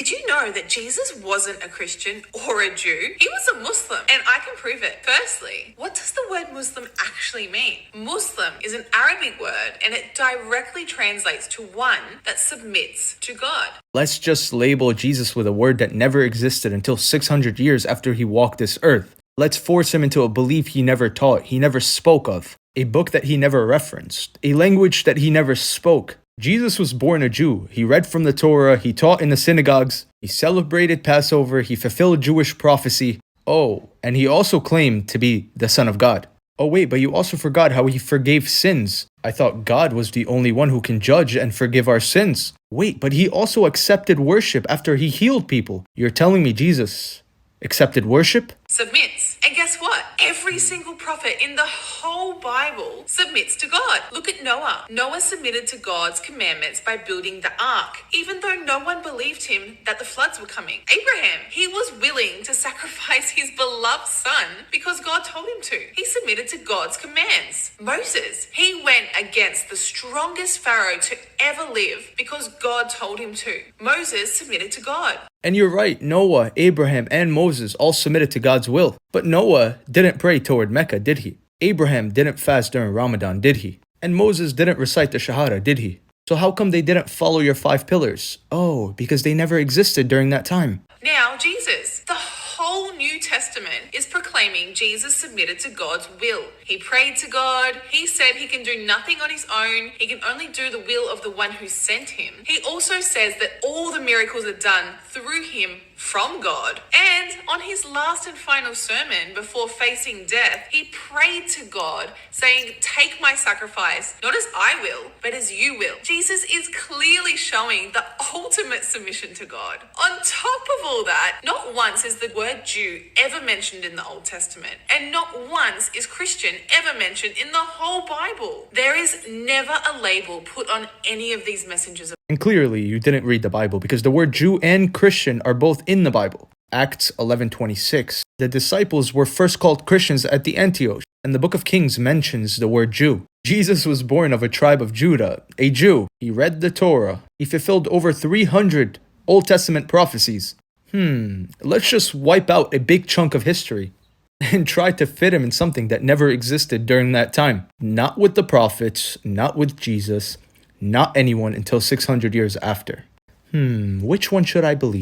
Did you know that Jesus wasn't a Christian or a Jew? He was a Muslim, and I can prove it. Firstly, what does the word Muslim actually mean? Muslim is an Arabic word, and it directly translates to one that submits to God. Let's just label Jesus with a word that never existed until 600 years after he walked this earth. Let's force him into a belief he never taught, he never spoke of, a book that he never referenced, a language that he never spoke. Jesus was born a Jew. He read from the Torah, he taught in the synagogues, he celebrated Passover, he fulfilled Jewish prophecy. Oh, and he also claimed to be the Son of God. Oh wait, but you also forgot how he forgave sins. I thought God was the only one who can judge and forgive our sins. Wait, but he also accepted worship after he healed people. You're telling me Jesus accepted worship? Submits. And guess what? Every single prophet in the whole Bible submits to God. Look at Noah. Noah submitted to God's commandments by building the ark, even though no one believed him that the floods were coming. Abraham, he was willing to sacrifice his beloved son because God told him to. He submitted to God's commands. Moses, he went against the strongest Pharaoh to ever live because God told him to. Moses submitted to God. And you're right, Noah, Abraham, and Moses all submitted to God's will. But Noah didn't pray toward Mecca, did he? Abraham didn't fast during Ramadan, did he? And Moses didn't recite the Shahada, did he? So how come they didn't follow your 5 pillars? Oh, because they never existed during that time. Now, Jesus, the whole New Testament is proclaiming Jesus submitted to God's will. He prayed to God. He said he can do nothing on his own. He can only do the will of the one who sent him. He also says that all the miracles are done through him from God. And on his last and final sermon before facing death, he prayed to God saying, "Take my sacrifice, not as I will, but as you will." Jesus is clearly showing the ultimate submission to God. On top of all that, not once is the word Jew ever mentioned in the Old Testament, and not once is Christian ever mentioned in the whole Bible. There is never a label put on any of these messengers. And clearly you didn't read the Bible because the word Jew and Christian are both in the Bible. Acts 11:26. The disciples were first called Christians at the Antioch, and the book of Kings mentions the word Jew. Jesus was born of a tribe of Judah, a Jew. He read the Torah. He fulfilled over 300 Old Testament prophecies. Let's just wipe out a big chunk of history and try to fit him in something that never existed during that time. Not with the prophets, not with Jesus, not anyone until 600 years after. Which one should I believe?